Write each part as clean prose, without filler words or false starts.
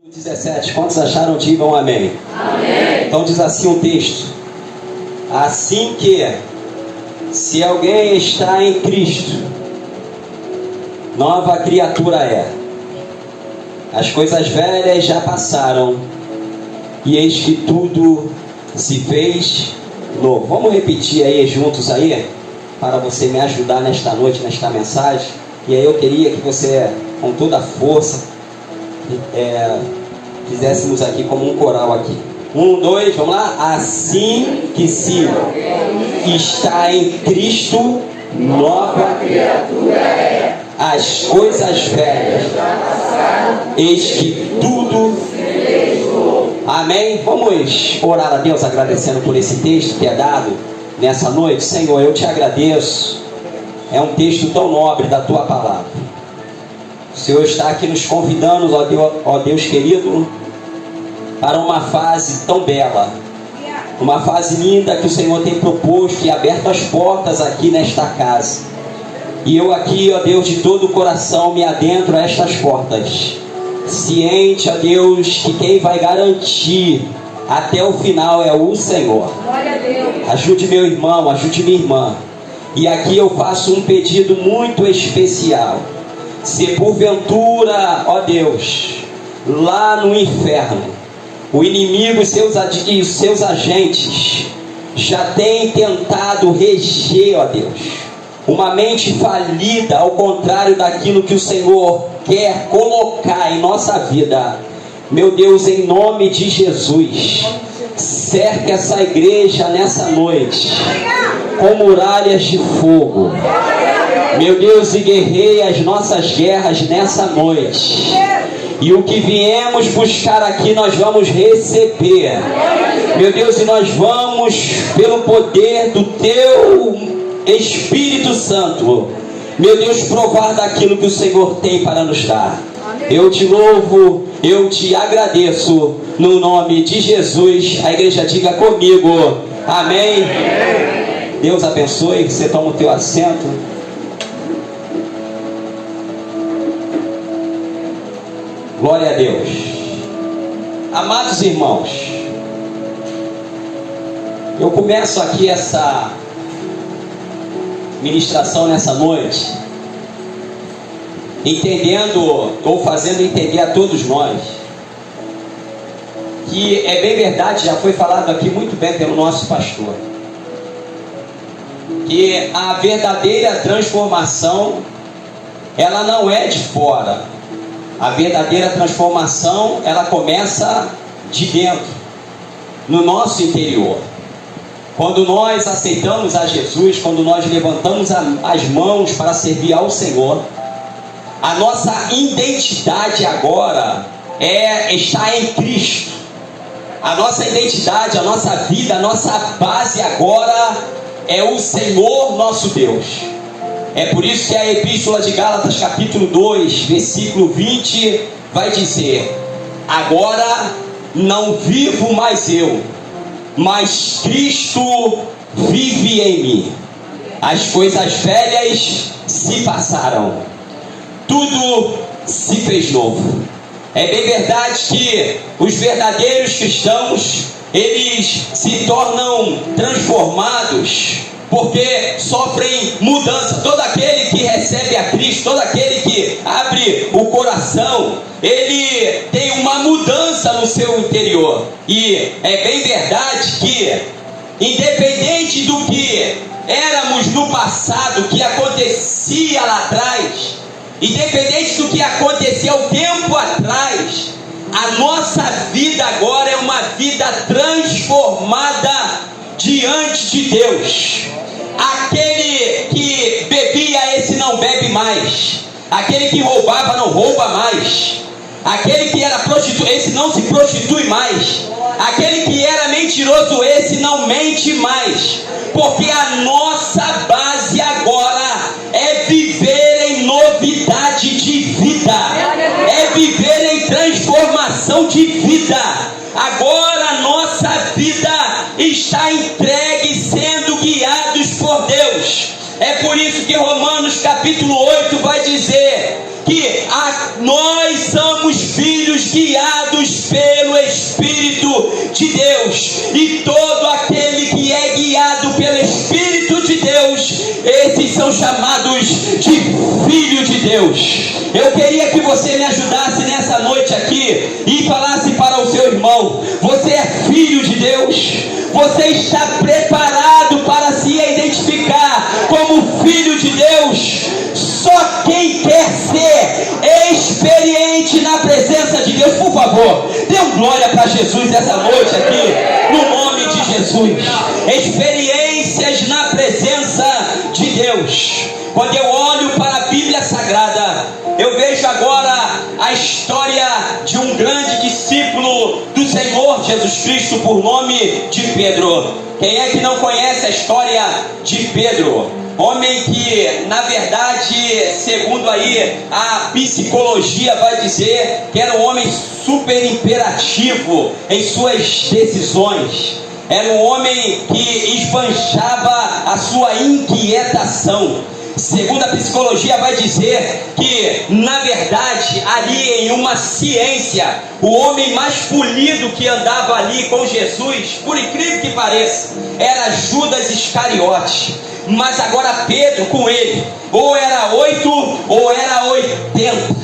17, quantos acharam? Digam amém. Amém. Então diz assim o texto: assim que, se alguém está em Cristo, nova criatura é. As coisas velhas já passaram, e eis que tudo se fez novo. Vamos repetir aí juntos aí, para você me ajudar nesta noite, nesta mensagem. E aí eu queria que você, com toda a força, fizéssemos aqui como um coral aqui. 1, 2, vamos lá. Assim que se está em Cristo, nova criatura é. As coisas velhas eis que tudo se fez novo. Amém? Vamos orar a Deus agradecendo por esse texto que é dado nessa noite. Senhor, eu te agradeço. É um texto tão nobre da tua palavra. O Senhor está aqui nos convidando, ó Deus querido, para uma fase tão bela, uma fase linda que o Senhor tem proposto e aberto as portas aqui nesta casa. E eu aqui, ó Deus, de todo o coração me adentro a estas portas, ciente, ó Deus, que quem vai garantir até o final é o Senhor. Glória a Deus. Ajude meu irmão, ajude minha irmã. E aqui eu faço um pedido muito especial. Se porventura, ó Deus, lá no inferno, o inimigo e seus agentes já têm tentado reger, ó Deus, uma mente falida, ao contrário daquilo que o Senhor quer colocar em nossa vida, meu Deus, em nome de Jesus, cerque essa igreja nessa noite com muralhas de fogo, meu Deus, e guerreie as nossas guerras nessa noite. E o que viemos buscar aqui nós vamos receber, meu Deus, e nós vamos, pelo poder do teu Espírito Santo, meu Deus, provar daquilo que o Senhor tem para nos dar. Eu te louvo, eu te agradeço, no nome de Jesus. A igreja diga comigo, amém. Deus abençoe, você toma o teu assento. Glória a Deus. Amados irmãos, eu começo aqui essa ministração nessa noite entendendo, ou fazendo entender a todos nós, que é bem verdade, já foi falado aqui muito bem pelo nosso pastor, que a verdadeira transformação, ela não é de fora. A verdadeira transformação, ela começa de dentro, no nosso interior. Quando nós aceitamos a Jesus, quando nós levantamos as mãos para servir ao Senhor, a nossa identidade agora está em Cristo. A nossa identidade, a nossa vida, a nossa base agora é o Senhor nosso Deus. É por isso que a Epístola de Gálatas, capítulo 2, versículo 20, vai dizer: agora não vivo mais eu, mas Cristo vive em mim. As coisas velhas se passaram, tudo se fez novo. É bem verdade que os verdadeiros cristãos, eles se tornam transformados porque sofrem mudança. Todo aquele que recebe a Cristo, todo aquele que abre o coração, ele tem uma mudança no seu interior. E é bem verdade que, independente do que éramos no passado, que acontecia lá atrás, independente do que acontecia há um tempo atrás, a nossa vida agora é uma vida transformada diante de Deus. Aquele que bebia, esse não bebe mais. Aquele que roubava, não rouba mais. Aquele que era prostituto, esse não se prostitui mais. Aquele que era mentiroso, esse não mente mais. Porque a nossa base agora é viver em novidade de vida, é viver em transformação de vida. Agora a nossa vida está entregue, sendo guiados por Deus. É por isso que Romanos capítulo 8 vai dizer que nós somos filhos guiados Deus. E todo aquele que é guiado pelo Espírito de Deus, esses são chamados de filho de Deus. Eu queria que você me ajudasse nessa noite aqui e falasse para o seu irmão: você é filho de Deus? Você está preparado para se identificar como filho de Deus? Só quem quer ser experiente na presença de Deus, por favor, dê um glória para Jesus essa noite aqui, no nome de Jesus. Experiências na presença de Deus. Quando eu olho para a Bíblia Sagrada, eu vejo agora a história de um grande discípulo do Senhor Jesus Cristo, por nome de Pedro. Quem é que não conhece a história de Pedro? Homem que, na verdade, segundo aí a psicologia vai dizer, que era um homem super imperativo em suas decisões. Era um homem que esbanjava a sua inquietação. Segundo a psicologia vai dizer que, na verdade, ali em uma ciência, o homem mais polido que andava ali com Jesus, por incrível que pareça, era Judas Iscariote. Mas agora Pedro com ele, ou era 8 ou era 80.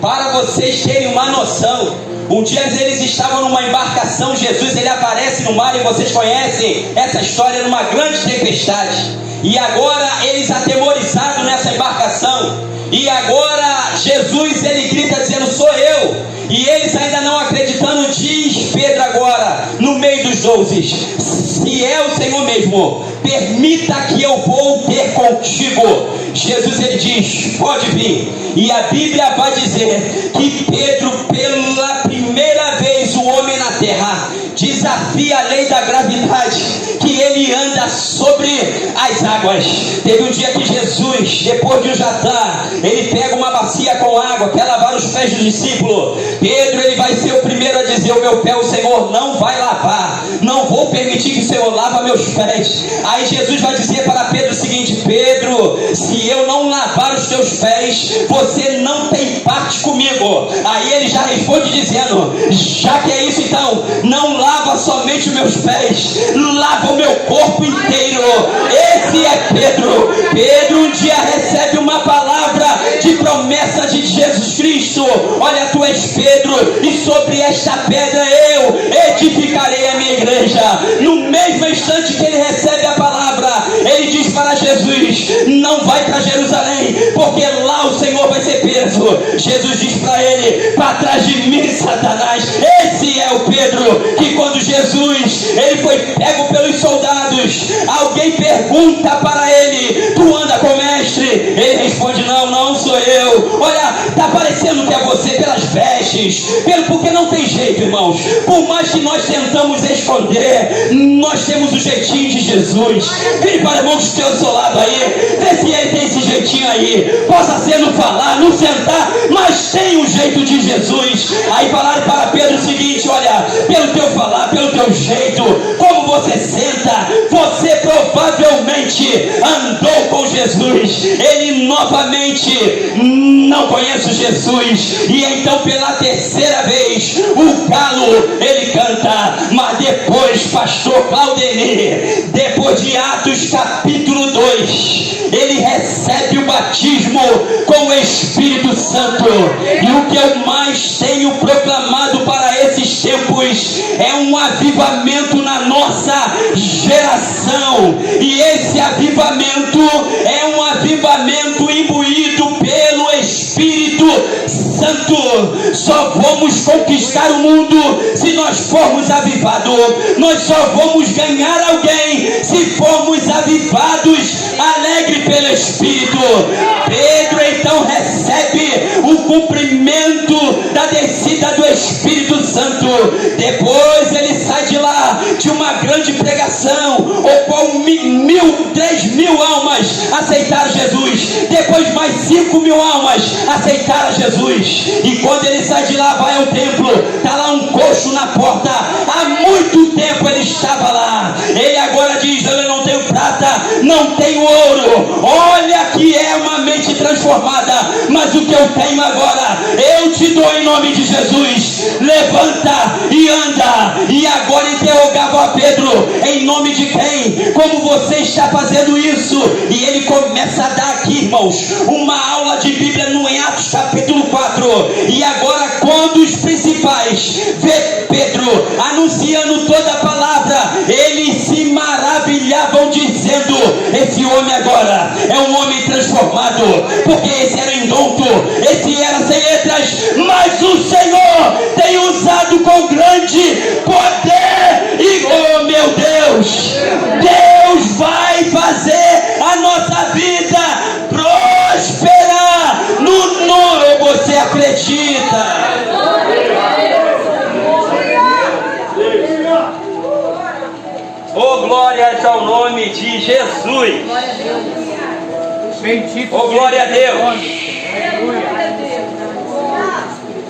Para vocês terem uma noção, um dia eles estavam numa embarcação, Jesus ele aparece no mar, e vocês conhecem essa história, numa grande tempestade. E agora eles atemorizados nessa embarcação, e agora Jesus ele grita dizendo: sou eu. E eles ainda não acreditando, diz Pedro agora, no meio dos 12: se é o Senhor mesmo, permita que eu vou ter contigo. Jesus ele diz: pode vir. E a Bíblia vai dizer que Pedro, pela primeira vez, o homem na terra, desafia a lei da gravidade, que ele anda sobre as águas. Teve um dia que Jesus, depois de um jantar, ele pega uma bacia com água, quer lavar os pés do discípulo. Pedro ele vai ser o primeiro a dizer: o meu pé o Senhor não vai lavar, não vou permitir que o Senhor lave meus pés. Aí Jesus vai dizer para Pedro o seguinte: Pedro, se eu não lavar os teus pés, você não tem parte comigo. Aí ele já responde dizendo: já que é isso, então não lava somente os meus pés, lava o meu corpo inteiro. Esse é Pedro. Pedro um dia recebe uma palavra de promessa de Jesus Cristo: olha, tu és Pedro, e sobre esta pedra eu edificarei a minha igreja. No mesmo instante que ele recebe a palavra, ele diz para Jesus: não vai para Jerusalém, porque lá o Senhor vai ser preso. Jesus diz para ele: para trás de mim, Satanás. Esse é o Pedro que, quando Jesus ele foi pego pelos soldados, alguém pergunta para ele: tu anda com o mestre? Ele responde: não sou eu. Olha, está parecendo que é você pelas vestes, porque não tem jeito, irmãos. Por mais que nós tentamos esconder, nós temos o jeitinho de Jesus. Vire para o irmão que está ao seu lado aí, vê se ele tem esse jeitinho aí. Possa ser no falar, no sentar, mas tem o jeito de Jesus. Aí falaram para Pedro o seguinte: olha, pelo teu falar, pelo teu jeito, como você senta, você provavelmente andou com Jesus. Ele novamente não conhece Jesus, e então pela terceira vez o galo ele canta. Mas depois, pastor Claudemir, depois de Atos capítulo 2, ele recebe o batismo com o Espírito Santo. E o que eu mais tenho proclamado para esses tempos é um avivamento na nossa geração. E esse avivamento é um avivamento imbuído pelo Espírito Santo. Só vamos conquistar o mundo se nós formos avivados. Nós só vamos ganhar alguém se formos avivados, alegre pelo Espírito. Pedro então recebe o cumprimento da descida do Espírito Santo. Depois ele sai de lá de uma grande pregação, o qual 3.000 almas aceitaram Jesus. Depois mais 5.000 almas aceitaram Jesus. E quando ele sai de lá, vai ao templo, está lá um coxo na porta. Há muito tempo ele estava lá. Ele agora diz: eu não tenho prata, não tenho ouro. Olha que é uma mente transformada, mas o que eu tenho agora, eu te dou em nome de Jesus. Levanta e anda. E agora interrogava a Pedro, em nome de quem? Como você está fazendo isso? E ele começa a dar aqui, irmãos, uma aula de Bíblia no Atos capítulo 4. E agora, quando os principais vê Pedro anunciando toda a palavra, eles se maravilhavam, dizendo: esse homem agora é um homem transformado, porque esse era indonto, esse era sem letras, mas o Senhor tem usado com grande poder. E oh meu Deus, Deus vai fazer a nossa vida prosperar no nome. Você acredita? Oh, glórias ao nome de Jesus. Bendito. Oh, glória a Deus.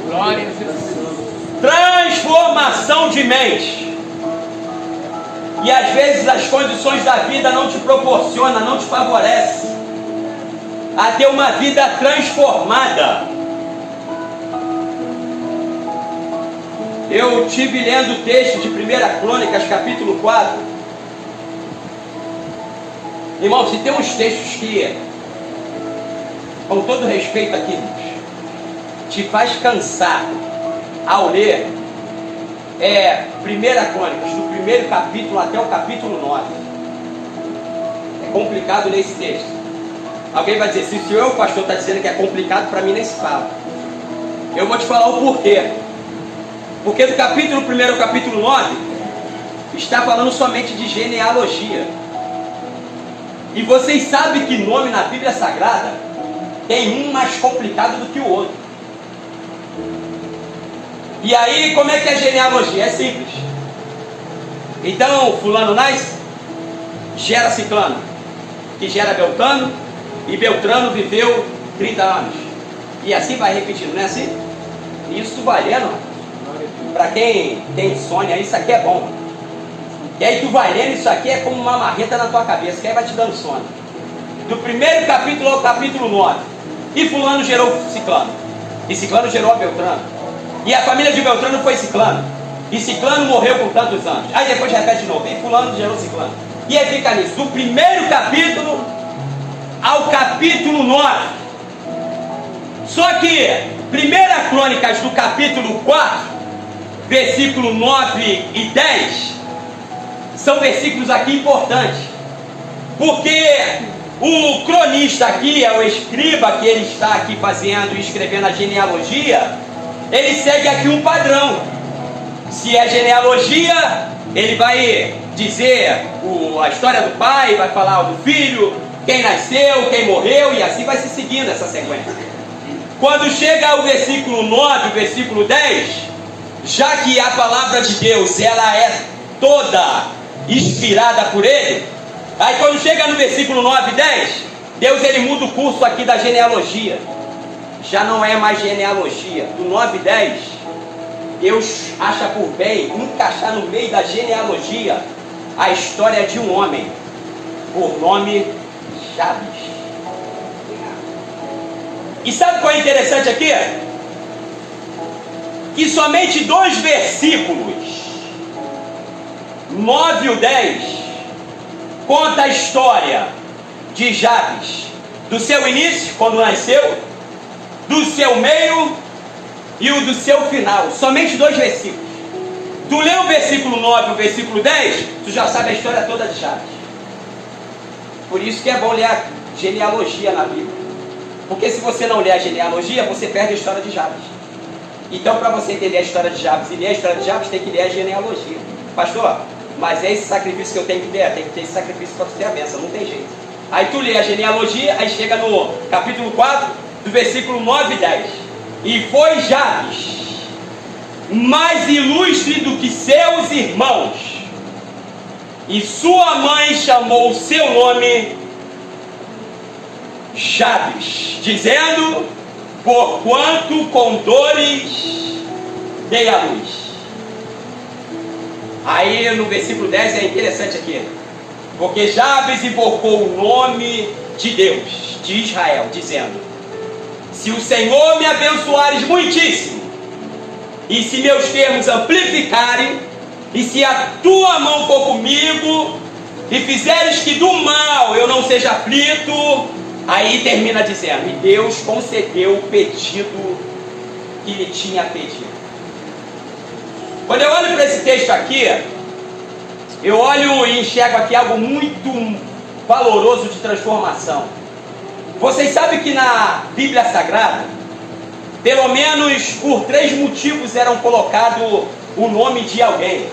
Glória a Jesus. Transformação de mente. E às vezes as condições da vida não te proporcionam, não te favorecem a ter uma vida transformada. Eu tive lendo o texto de 1 Crônicas, capítulo 4. Irmão, se tem uns textos que, com todo respeito aqui, te faz cansar ao ler, é 1 Crônicas, do primeiro capítulo até o capítulo 9. É complicado ler esse texto. Alguém vai dizer, se o pastor está dizendo que é complicado, para mim nem se fala. Eu vou te falar o porquê. Porque do capítulo 1 ao capítulo 9, está falando somente de genealogia. E vocês sabem que nome na Bíblia Sagrada tem um mais complicado do que o outro. E aí, como é que é a genealogia? É simples. Então, fulano nasce, gera ciclano, que gera Beltrano, e Beltrano viveu 30 anos. E assim vai repetindo, não é assim? Isso vai lendo. Para quem tem insônia, isso aqui é bom. E aí tu vai lendo, isso aqui é como uma marreta na tua cabeça, que aí vai te dando sono. Do primeiro capítulo ao capítulo 9. E fulano gerou ciclano. E ciclano gerou a Beltrano. E a família de Beltrano foi ciclano. E ciclano morreu com tantos anos. Aí depois repete de novo. E fulano gerou ciclano. E aí fica nisso. Do primeiro capítulo ao capítulo 9. Só que 1 Crônicas do capítulo 4, versículo 9 e 10, são versículos aqui importantes. Porque o cronista aqui, é o escriba que ele está aqui fazendo e escrevendo a genealogia, ele segue aqui um padrão. Se é genealogia, ele vai dizer a história do pai, vai falar do filho, quem nasceu, quem morreu, e assim vai se seguindo essa sequência. Quando chega ao versículo 9, o versículo 10, já que a palavra de Deus, ela é toda inspirada por ele, aí quando chega no versículo 9 e 10, Deus ele muda o curso aqui da genealogia. Já não é mais genealogia. Do 9 e 10, Deus acha por bem encaixar no meio da genealogia a história de um homem, por nome Jabes. E sabe qual é interessante aqui? Que somente 2 versículos, 9 e o 10, conta a história de Jabes, do seu início, quando nasceu, do seu meio e o do seu final. Somente 2 versículos. Tu lê o versículo 9 e o versículo 10, tu já sabe a história toda de Jabes. Por isso que é bom ler a genealogia na Bíblia. Porque se você não ler a genealogia, você perde a história de Jabes. Então, para você entender a história de Jabes e ler a história de Jabes, tem que ler a genealogia. Pastor, mas é esse sacrifício que eu tenho que ter? Tem que ter esse sacrifício para ter a bênção, não tem jeito. Aí tu lê a genealogia, aí chega no capítulo 4, do versículo 9 e 10. E foi Jabes mais ilustre do que seus irmãos, e sua mãe chamou o seu nome Jabes, dizendo: porquanto com dores dei a luz. Aí no versículo 10 é interessante aqui, porque Jabes invocou o nome de Deus, de Israel, dizendo: se o Senhor me abençoares muitíssimo, e se meus termos amplificarem, e se a tua mão for comigo, e fizeres que do mal eu não seja aflito, aí termina dizendo: e Deus concedeu o pedido que lhe tinha pedido. Quando eu olho para esse texto aqui, eu olho e enxergo aqui algo muito valoroso de transformação. Vocês sabem que na Bíblia Sagrada, pelo menos por 3 motivos eram colocado o nome de alguém.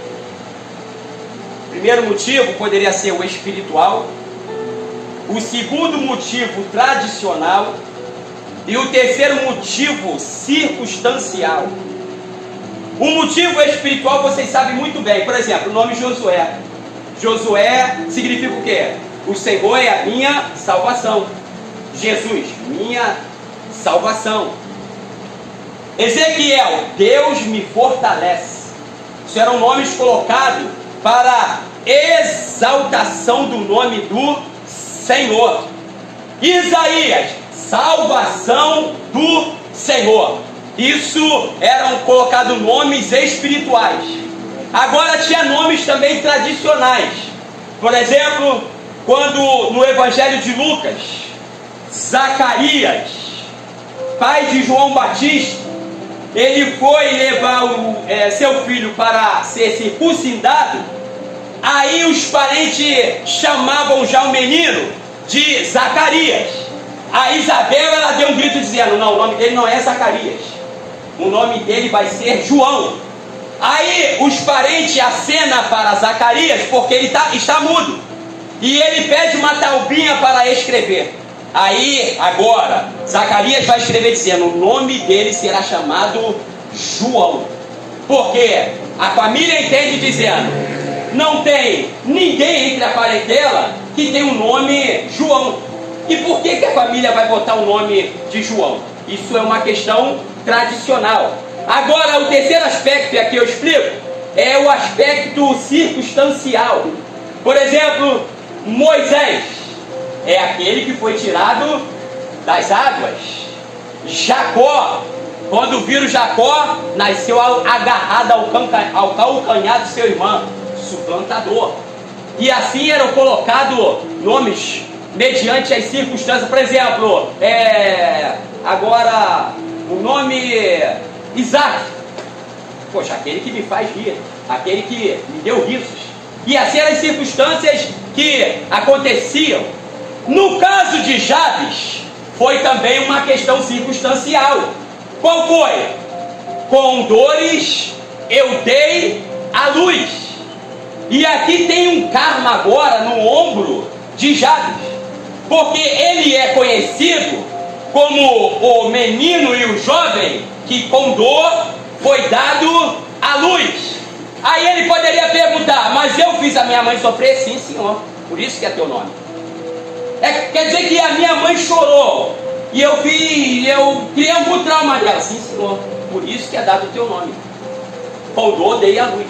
O primeiro motivo poderia ser o espiritual, o segundo motivo tradicional, e o terceiro motivo circunstancial. O motivo espiritual vocês sabem muito bem. Por exemplo, o nome Josué. Josué significa o quê? O Senhor é a minha salvação. Jesus, minha salvação. Ezequiel, Deus me fortalece. Isso eram nomes colocados para exaltação do nome do Senhor. Isaías, salvação do Senhor. Isso eram colocados nomes espirituais. Agora tinha nomes também tradicionais. Por exemplo, quando no Evangelho de Lucas, Zacarias, pai de João Batista, ele foi levar seu filho para ser circuncidado. Aí os parentes chamavam já o menino de Zacarias. A Isabel, ela deu um grito dizendo: não, o nome dele não é Zacarias, o nome dele vai ser João. Aí os parentes acenam para Zacarias porque ele está mudo, e ele pede uma taubinha para escrever. Aí agora Zacarias vai escrever dizendo: o nome dele será chamado João, porque a família entende dizendo: não tem ninguém entre a parentela que tem o nome João. E por que a família vai botar o nome de João? Isso é uma questão tradicional. Agora, o terceiro aspecto, e aqui eu explico, é o aspecto circunstancial. Por exemplo, Moisés é aquele que foi tirado das águas. Jacó, quando viram Jacó, nasceu agarrado ao calcanhar do seu irmão, suplantador. E assim eram colocados nomes mediante as circunstâncias. Por exemplo, agora o nome Isaac, poxa, aquele que me faz rir, aquele que me deu risos. E assim eram as circunstâncias que aconteciam. No caso de Jabes, foi também uma questão circunstancial. Qual foi? Com dores eu dei a luz. E aqui tem um karma agora no ombro de Jabes, porque ele é conhecido como o menino e o jovem que com dor foi dado à luz. Aí ele poderia perguntar: mas eu fiz a minha mãe sofrer? Sim, senhor, por isso que é teu nome. Quer dizer que a minha mãe chorou e eu criei algum trauma dela? Sim, senhor, por isso que é dado o teu nome. Com dor dei a luz.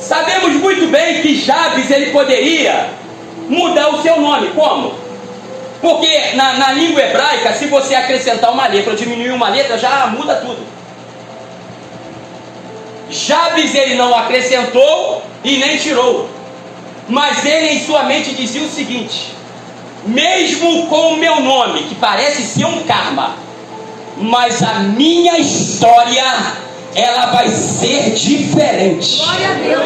Sabemos muito bem que Jabes ele poderia mudar o seu nome. Como? Porque na língua hebraica, se você acrescentar uma letra ou diminuir uma letra, já muda tudo. Jabes ele não acrescentou e nem tirou, mas ele em sua mente dizia o seguinte: mesmo com o meu nome, que parece ser um karma, mas a minha história, ela vai ser diferente. Glória a Deus.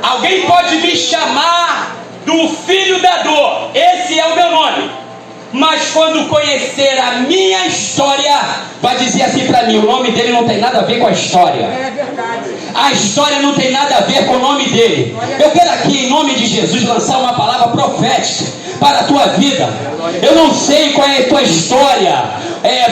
Alguém pode me chamar do filho da dor, esse é o meu nome, mas quando conhecer a minha história, vai dizer assim para mim: o nome dele não tem nada a ver com a história. É verdade. A história não tem nada a ver com o nome dele. Eu quero aqui, em nome de Jesus, lançar uma palavra profética para a tua vida. Eu não sei qual é a tua história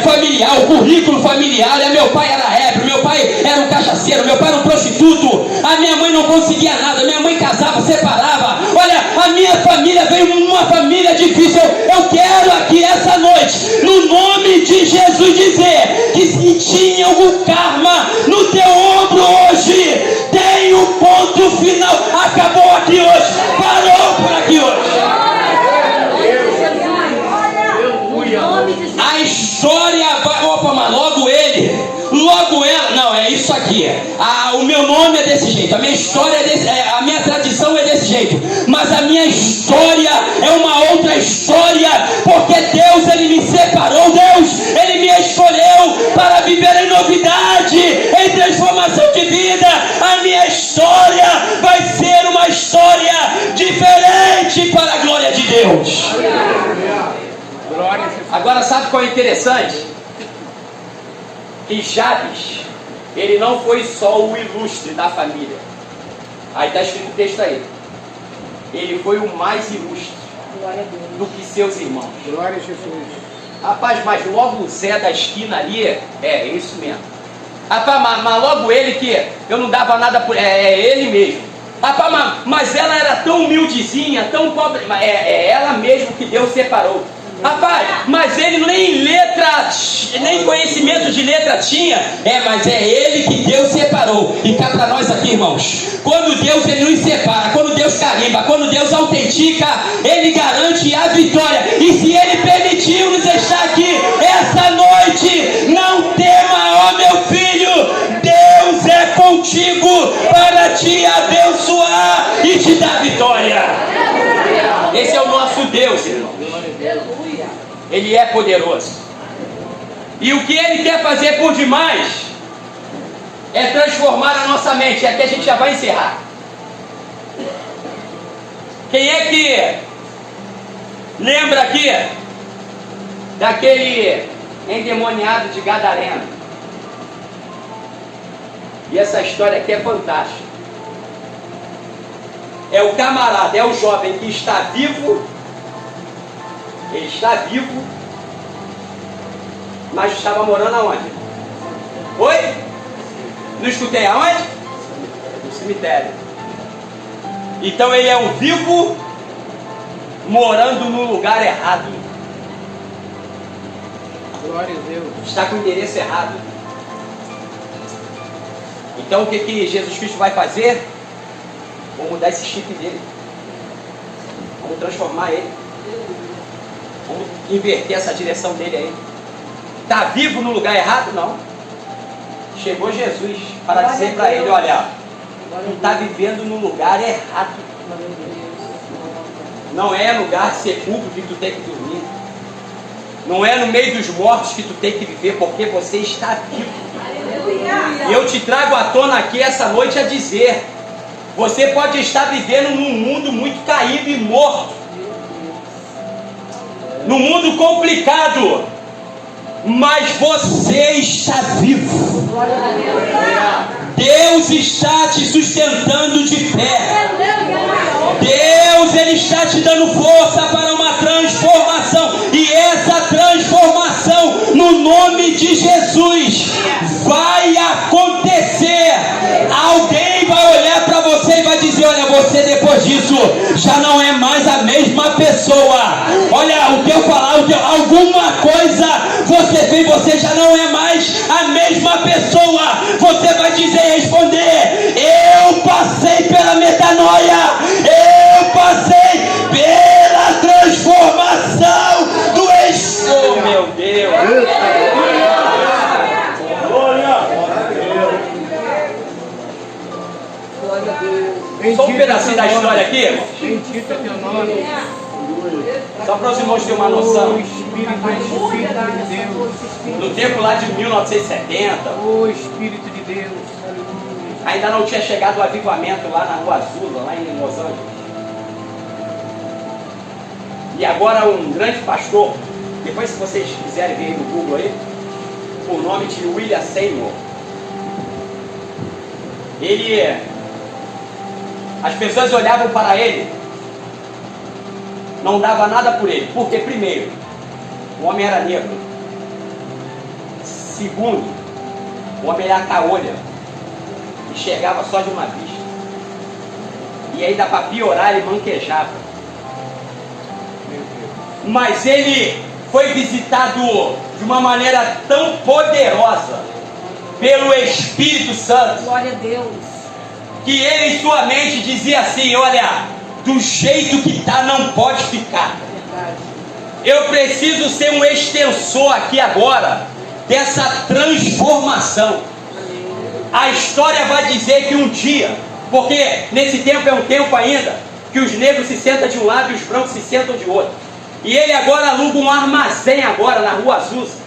familiar, o currículo familiar. Meu pai era ébrio, meu pai era um cachaceiro, meu pai era um prostituto, a minha mãe não conseguia nada, minha mãe casava, separava. Olha, a minha família veio uma família difícil. Eu quero aqui essa noite, no nome de Jesus, dizer que se tinha algum karma no teu ombro hoje, tem um ponto final. Acabou aqui hoje, parou por aqui hoje. a história vai... Opa, mas logo ele, logo ela... Não, é isso aqui. O meu nome é desse jeito, a minha história é desse... a minha tradição é desse jeito. Mas a minha história é uma outra história, porque Deus, Ele me separou. Deus, Ele me escolheu para viver em novidade, em transformação de vida. A minha história vai ser uma história diferente para a glória de Deus. Agora, sabe qual é interessante? Que Jabes, ele não foi só o ilustre da família. Aí está escrito o texto aí. Ele foi o mais ilustre do que seus irmãos. Glória a Jesus. Rapaz, mas logo o Zé da esquina ali, é isso mesmo. Rapaz, mas logo ele que eu não dava nada por... É ele mesmo. Rapaz, mas ela era tão humildezinha, tão pobre. É ela mesmo que Deus separou. Rapaz, mas ele nem letra, nem conhecimento de letra tinha. Mas é ele que Deus separou. E cá para nós aqui, irmãos, quando Deus ele nos separa, quando Deus carimba, quando Deus autentica, Ele garante a vitória. E se Ele permitiu nos estar aqui essa noite, não tema, ó meu filho, Deus é contigo para te abençoar e te dar vitória. Esse é o nosso Deus, irmão. Ele é poderoso. E o que Ele quer fazer por demais é transformar a nossa mente. Aqui a gente já vai encerrar. Quem é que lembra aqui daquele endemoniado de Gadareno? E essa história aqui é fantástica. É o camarada, é o jovem que está vivo. Ele está vivo, mas estava morando aonde? Oi? Não escutei aonde? No cemitério. Então ele é um vivo morando no lugar errado. Glória a Deus. Está com o endereço errado. Então o que Jesus Cristo vai fazer? Vamos mudar esse chip dele. Vamos transformar ele. Vamos inverter essa direção dele aí. Está vivo no lugar errado? Não. Chegou Jesus para dizer para ele, olha, tu está vivendo no lugar errado. Não é lugar sepulcro que tu tem que dormir. Não é no meio dos mortos que tu tem que viver, porque você está vivo. E eu te trago à tona aqui essa noite a dizer, você pode estar vivendo num mundo muito caído e morto. Num mundo complicado, mas você está vivo. Deus está te sustentando de pé. Deus, Ele está te dando força para uma transformação. E essa transformação, no nome de Jesus, vai acontecer. Alguém vai olhar para você e vai dizer, olha, você depois disso já não é mais a mesma pessoa. Olha, o que eu falar, alguma coisa você fez, você já não é mais a mesma pessoa. Você vai dizer e responder, eu passei pela metanoia, eu passei pela transformação do Espírito. Oh, meu Deus! Só um pedacinho da história aqui, irmão. Bendito é teu nome. Só para os irmãos terem uma noção. O Espírito de Deus. No tempo lá de 1970, O Espírito de Deus. ainda não tinha chegado o avivamento lá na Rua Azul, lá em Los Angeles. E agora um grande pastor, depois se vocês quiserem ver no Google aí, o nome de William Seymour. As pessoas olhavam para ele, não dava nada por ele, porque primeiro, o homem era negro. Segundo, o homem era caolha, enxergava só de uma vista. E ainda para piorar, ele manquejava. Mas ele foi visitado de uma maneira tão poderosa pelo Espírito Santo. Glória a Deus. Que ele em sua mente dizia assim, olha, do jeito que está não pode ficar. Verdade. Eu preciso ser um extensor aqui agora dessa transformação. A história vai dizer que um dia, porque nesse tempo é um tempo ainda que os negros se sentam de um lado e os brancos se sentam de outro. E ele agora aluga um armazém agora na Rua Azusa.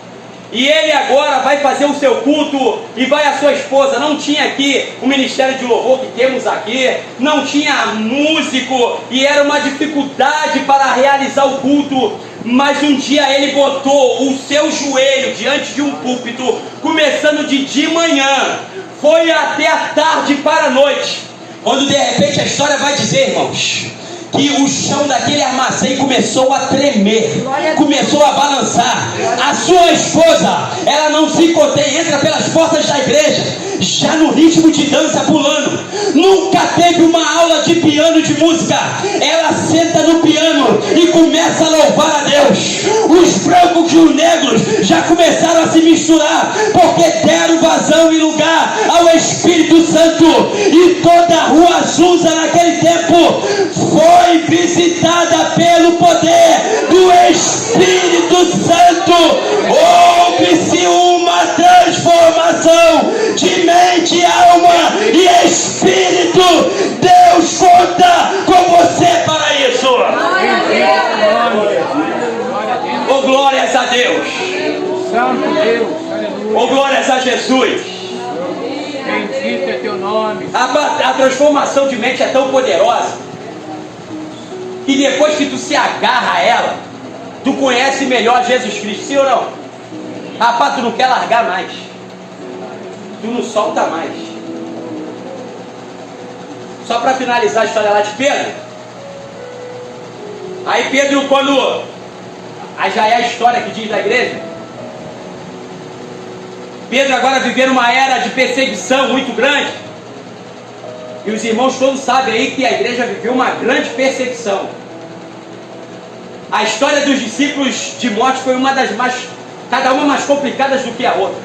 E ele agora vai fazer o seu culto e vai a sua esposa. Não tinha aqui o ministério de louvor que temos aqui, não tinha músico e era uma dificuldade para realizar o culto. Mas um dia ele botou o seu joelho diante de um púlpito, começando de manhã, foi até a tarde para a noite. Quando de repente a história vai dizer, irmãos, que o chão daquele armazém começou a tremer, começou a balançar. A sua esposa, ela não se contém, entra pelas portas da igreja, já no ritmo de dança, pulando. Nunca teve uma aula de piano, de música. Ela senta no piano e começa a louvar a Deus. Os brancos e os negros já começaram a se misturar, porque deram vazão e lugar ao Espírito Santo. E toda a Rua Azusa naquele tempo foi visitada pelo poder do Espírito Santo. Houve-se uma transformação de mente, alma e espírito. Deus conta com você para isso. Oh, glórias a Deus. Santo Deus, aleluia. Oh, glórias a Jesus. Bendito é teu nome. A transformação de mente é tão poderosa que depois que tu se agarra a ela, tu conhece melhor Jesus Cristo, sim ou não? Rapaz, tu não quer largar mais, tu não solta mais. Só para finalizar a história lá de Pedro. Aí Pedro, quando aí já é a história que diz da igreja, Pedro agora vivendo uma era de perseguição muito grande. E os irmãos todos sabem aí que a igreja viveu uma grande perseguição. A história dos discípulos de morte foi uma das mais, cada uma mais complicadas do que a outra.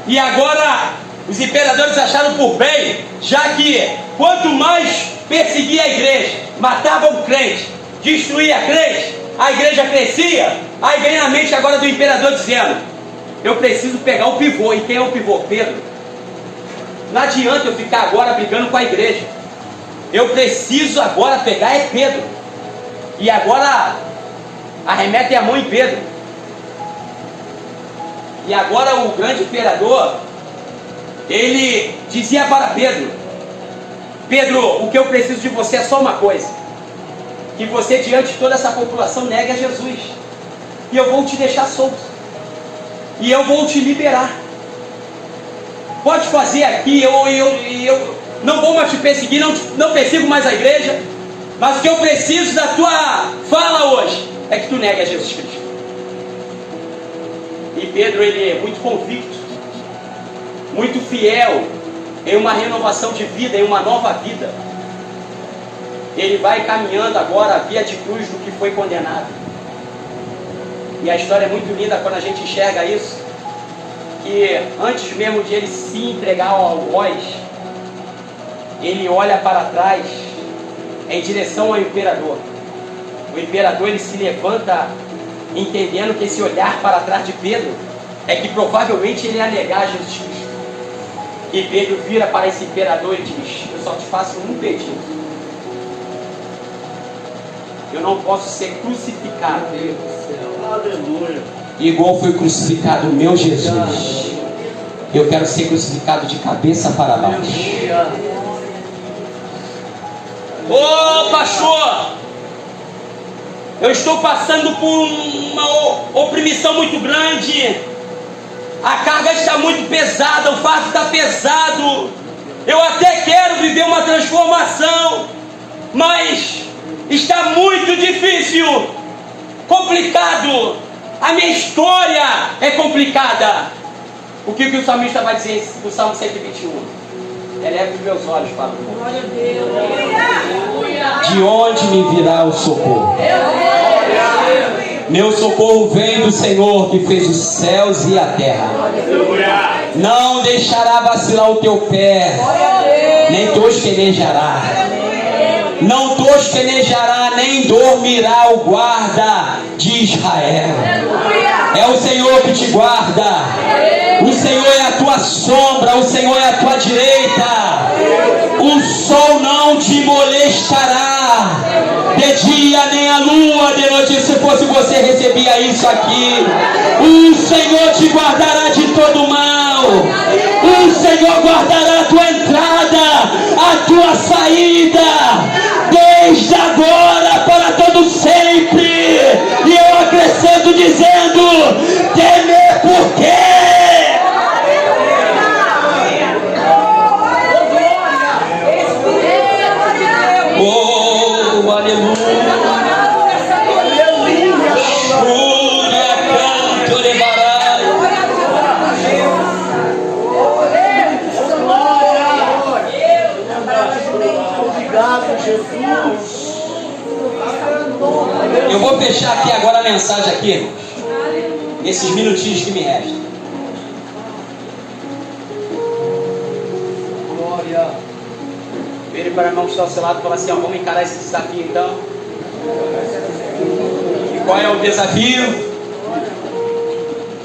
E agora os imperadores acharam por bem, já que quanto mais perseguia a igreja, matava o crente, destruía a crente, a igreja crescia. Aí vem na mente agora do imperador dizendo: eu preciso pegar o pivô. E quem é o pivô? Pedro. Não adianta eu ficar agora brigando com a igreja. Eu preciso agora pegar é Pedro. E agora arremetem a mão em Pedro. E agora o grande imperador, ele dizia para Pedro: Pedro, o que eu preciso de você é só uma coisa, que você diante de toda essa população negue a Jesus, e eu vou te deixar solto, e eu vou te liberar. Pode fazer aqui, eu não vou mais te perseguir, não persigo mais a igreja, mas o que eu preciso da tua fala hoje é que tu negue a Jesus Cristo. E Pedro, ele é muito convicto, muito fiel em uma renovação de vida, em uma nova vida. Ele vai caminhando agora a via de cruz do que foi condenado. E a história é muito linda quando a gente enxerga isso, que antes mesmo de ele se entregar ao algoz, ele olha para trás em direção ao imperador. O imperador, ele se levanta entendendo que esse olhar para trás de Pedro é que provavelmente ele ia negar Jesus Cristo. E Pedro vira para esse imperador e diz: eu só te faço um pedido, eu não posso ser crucificado igual foi crucificado o meu Jesus. Eu quero ser crucificado de cabeça para baixo. Ô pastor, eu estou passando por uma opressão muito grande, a carga está muito pesada, o fardo está pesado, eu até quero viver uma transformação, mas está muito difícil, complicado, a minha história é complicada. O que o salmista vai dizer no Salmo 121? Eleve os meus olhos para o Senhor. Glória a Deus. De onde me virá o socorro? Meu socorro vem do Senhor que fez os céus e a terra. Não deixará vacilar o teu pé, nem tosquenejará. Não tosquenejará nem dormirá o guarda de Israel. É o Senhor que te guarda. O Senhor é a tua sombra, o Senhor é a tua direita. O sol não te molestará de dia, nem a lua de noite. Se fosse você, recebia isso aqui. O Senhor te guardará de todo mal. O Senhor guardará a tua entrada, a tua saída, desde agora para todo sempre. E eu acrescento dizendo: temer por quê? Oh, aleluia. Júlia, canto, levarai. Obrigado, Jesus. Eu vou fechar aqui agora a mensagem aqui, irmãos, nesses minutinhos que me restam. Glória. Vire para o irmão que está ao seu lado e fala assim: ó, vamos encarar esse desafio então. E qual é o desafio?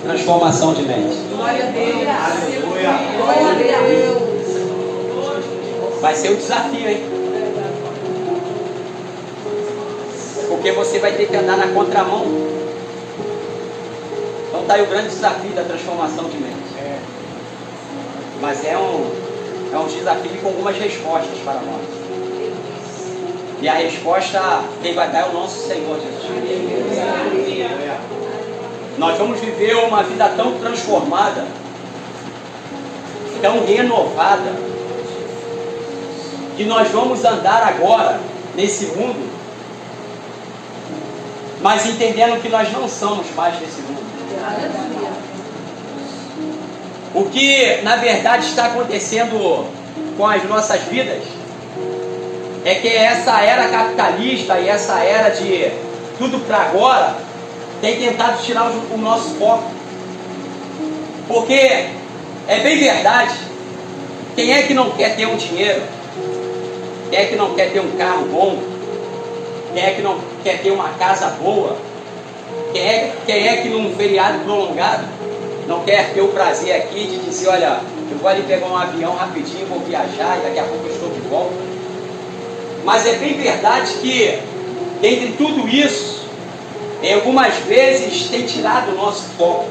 Transformação de mente. Glória a Deus. Glória a Deus. Vai ser o desafio, hein? Porque você vai ter que andar na contramão. Então está aí o grande desafio da transformação de mente. Mas é um desafio com algumas respostas para nós. E a resposta quem vai dar é o nosso Senhor Jesus. Nós vamos viver uma vida tão transformada, tão renovada, que nós vamos andar agora nesse mundo, mas entendendo que nós não somos mais desse mundo. O que na verdade está acontecendo com as nossas vidas é que essa era capitalista e essa era de tudo para agora tem tentado tirar o nosso foco. Porque é bem verdade, quem é que não quer ter um dinheiro? Quem é que não quer ter um carro bom? Quem é que não quer ter uma casa boa? Quem é que num feriado prolongado não quer ter o prazer aqui de dizer: olha, eu vou ali pegar um avião rapidinho, vou viajar e daqui a pouco eu estou de volta? Mas é bem verdade que entre tudo isso, algumas vezes tem tirado o nosso foco,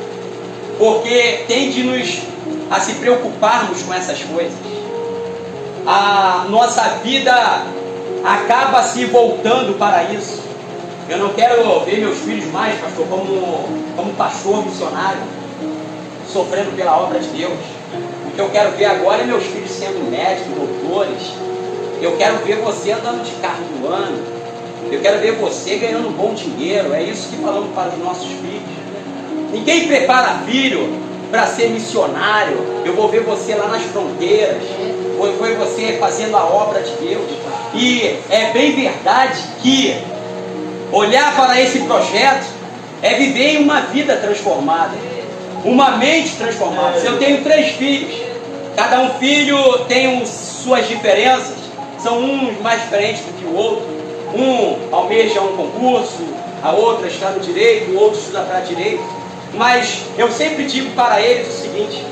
porque tem de nos a se preocuparmos com essas coisas. A nossa vida acaba se voltando para isso. Eu não quero ver meus filhos mais, pastor, como pastor missionário, sofrendo pela obra de Deus. O que eu quero ver agora é meus filhos sendo médicos, doutores. Eu quero ver você andando de carro do ano. Eu quero ver você ganhando um bom dinheiro. É isso que falamos para os nossos filhos. Ninguém prepara filho para ser missionário. Eu vou ver você lá nas fronteiras. Vou ver você fazendo a obra de Deus. E é bem verdade que olhar para esse projeto é viver em uma vida transformada, uma mente transformada. Eu tenho 3 filhos, cada um filho tem suas diferenças, são uns mais diferentes do que o outro. Um almeja um concurso, a outra está no direito, o outro estuda para direito. Mas eu sempre digo para eles o seguinte: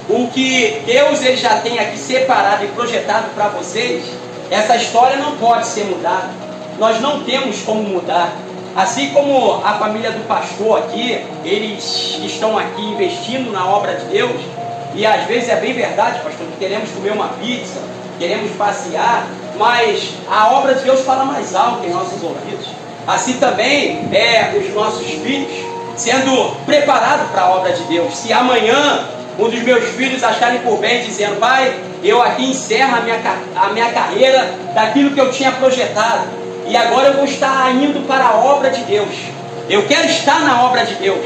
o que Deus ele já tem aqui separado e projetado para vocês, essa história não pode ser mudada. Nós não temos como mudar. Assim como a família do pastor aqui, eles estão aqui investindo na obra de Deus. E às vezes é bem verdade, pastor, que queremos comer uma pizza, queremos passear, mas a obra de Deus fala mais alto em nossos ouvidos. Assim também os nossos filhos sendo preparados para a obra de Deus. Se amanhã um dos meus filhos acharem por bem dizendo: pai, eu aqui encerro a minha carreira daquilo que eu tinha projetado, e agora eu vou estar indo para a obra de Deus, eu quero estar na obra de Deus,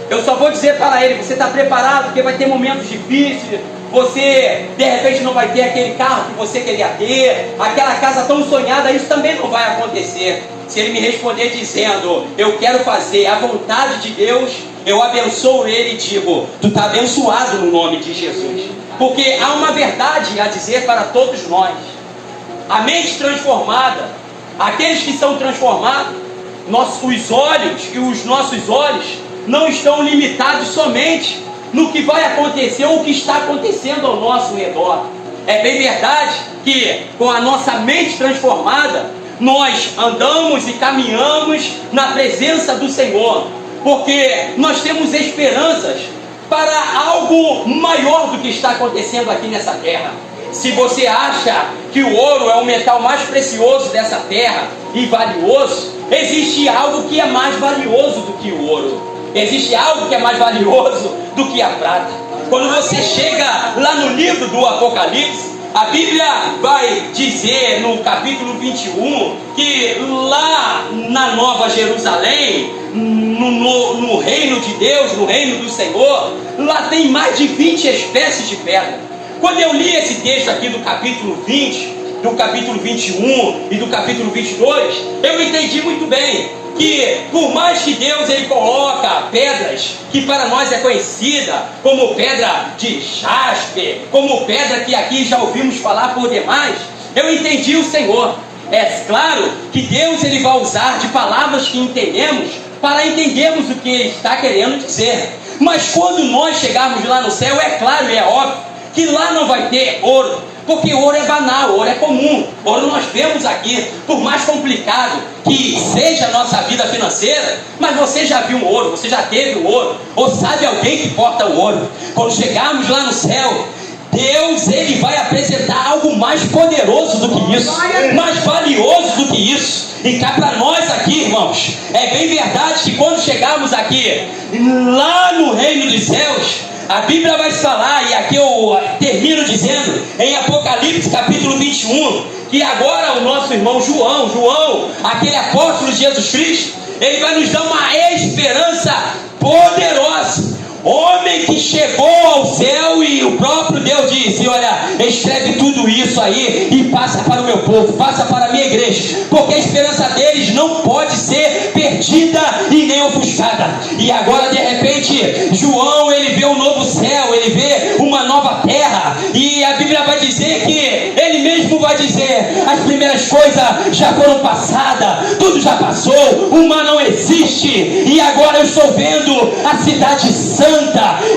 eu só vou dizer para ele: você está preparado? Porque vai ter momentos difíceis, você de repente não vai ter aquele carro que você queria ter, aquela casa tão sonhada. Isso também não vai acontecer. Se ele me responder dizendo: eu quero fazer a vontade de Deus, eu abençoo ele e digo: tu está abençoado no nome de Jesus. Porque há uma verdade a dizer para todos nós: a mente transformada Aqueles que são transformados, os olhos e os nossos olhos não estão limitados somente no que vai acontecer ou o que está acontecendo ao nosso redor. É bem verdade que com a nossa mente transformada, nós andamos e caminhamos na presença do Senhor, porque nós temos esperanças para algo maior do que está acontecendo aqui nessa terra. Se você acha que o ouro é o metal mais precioso dessa terra e valioso, existe algo que é mais valioso do que o ouro. Existe algo que é mais valioso do que a prata. Quando você chega lá no livro do Apocalipse, a Bíblia vai dizer no capítulo 21 que lá na Nova Jerusalém, no reino de Deus, no reino do Senhor, lá tem mais de 20 espécies de pedra. Quando eu li esse texto aqui do capítulo 20, do capítulo 21 e do capítulo 22, eu entendi muito bem que por mais que Deus ele coloca pedras que para nós é conhecida como pedra de jaspe, como pedra que aqui já ouvimos falar por demais, eu entendi o Senhor. É claro que Deus ele vai usar de palavras que entendemos para entendermos o que ele está querendo dizer. Mas quando nós chegarmos lá no céu, é claro e é óbvio que lá não vai ter ouro, porque ouro é banal, ouro é comum. Ouro nós vemos aqui, por mais complicado que seja a nossa vida financeira, mas você já viu um ouro, você já teve o ouro, ou sabe alguém que porta o ouro. Quando chegarmos lá no céu, Deus ele vai apresentar algo mais poderoso do que isso, mais valioso do que isso. E cá para nós aqui, irmãos, é bem verdade que quando chegarmos aqui, lá no reino dos céus, a Bíblia vai falar, e aqui eu termino dizendo, em Apocalipse capítulo 21, que agora o nosso irmão João, aquele apóstolo de Jesus Cristo, ele vai nos dar uma esperança poderosa. Homem que chegou ao céu e o próprio Deus disse: olha, escreve tudo isso aí e passa para o meu povo, passa para a minha igreja, porque a esperança deles não pode ser perdida e nem ofuscada. E agora de repente João ele vê um novo céu, ele vê uma nova terra, e a Bíblia vai dizer que ele mesmo vai dizer: as primeiras coisas já foram passadas, tudo já passou, o mal não existe, e agora eu estou vendo a cidade santa,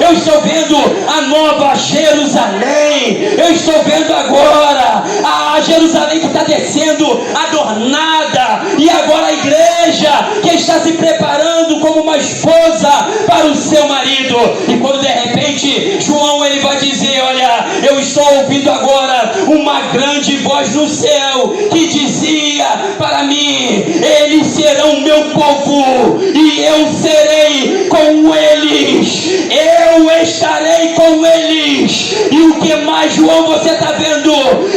eu estou vendo a nova Jerusalém, eu estou vendo agora a Jerusalém que está descendo adornada, e agora a igreja que está se preparando como uma esposa para o seu marido. E quando de repente João ele vai dizer: olha, eu estou ouvindo agora uma grande voz no céu que dizia para mim: eles serão meu povo e eu serei com eles, eu estarei com eles. E o que mais, João, você está vendo?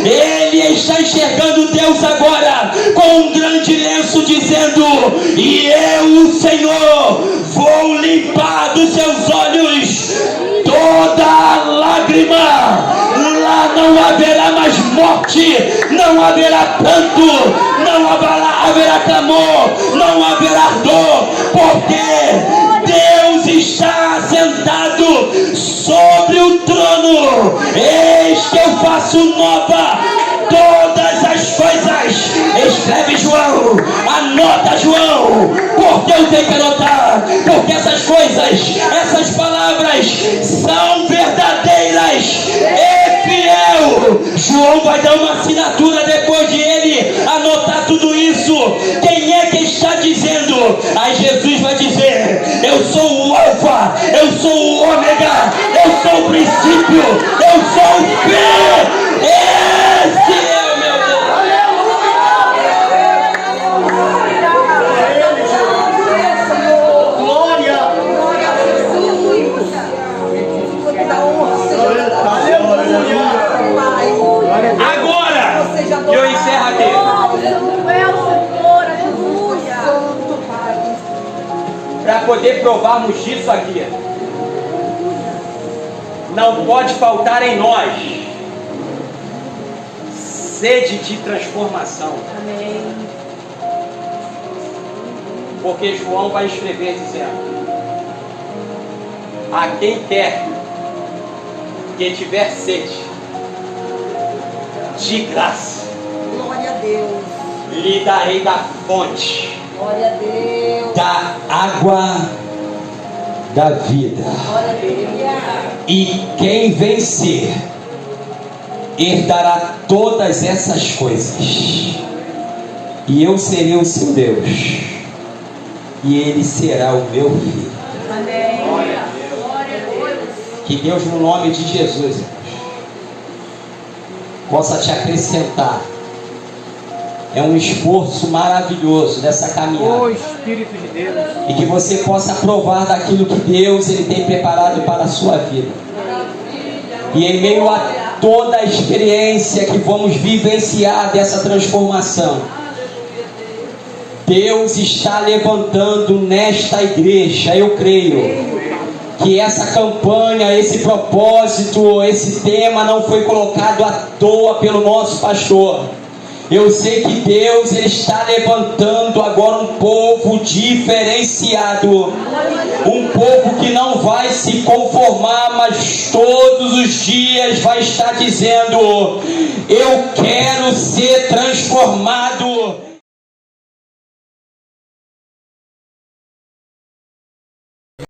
Ele está enxergando Deus agora com um grande lenço dizendo: e eu, o Senhor, vou limpar dos seus olhos toda lágrima. Lá não haverá mais morte, não haverá pranto, não haverá clamor, não haverá dor, porque Deus está sentado sobre o trono. Eis que eu faço nova todas as coisas. Escreve, João, anota, João, porque eu tenho que anotar, porque essas coisas, essas palavras são verdadeiras e fiel. João vai dar uma assinatura depois de ele anotar tudo isso. Quem é que está dizendo? Aí Jesus vai dizer: eu sou o Alfa, eu sou o Ômega, eu sou o princípio, eu sou o fim. Esse é o meu Deus. Agora, eu encerro aqui. Para poder provarmos disso aqui, não pode faltar em nós sede de transformação. Amém. Porque João vai escrever dizendo: a quem quer que tiver sede, de graça, glória a Deus, lhe darei da fonte, Glória a Deus. da água da vida. Glória a Deus. E quem vencer herdará todas essas coisas. E eu serei o seu Deus, e ele será o meu filho. Amém. Glória a Deus. Que Deus, no nome de Jesus, possa te acrescentar. É um esforço maravilhoso nessa caminhada. Ô Espírito de Deus. E que você possa provar daquilo que Deus ele tem preparado para a sua vida. E em meio a toda a experiência que vamos vivenciar dessa transformação, Deus está levantando nesta igreja, eu creio, que essa campanha, esse propósito, esse tema não foi colocado à toa pelo nosso pastor. Eu sei que Deus ele está levantando agora um povo diferenciado, um povo que não vai se conformar, mas todos os dias vai estar dizendo: eu quero ser transformado.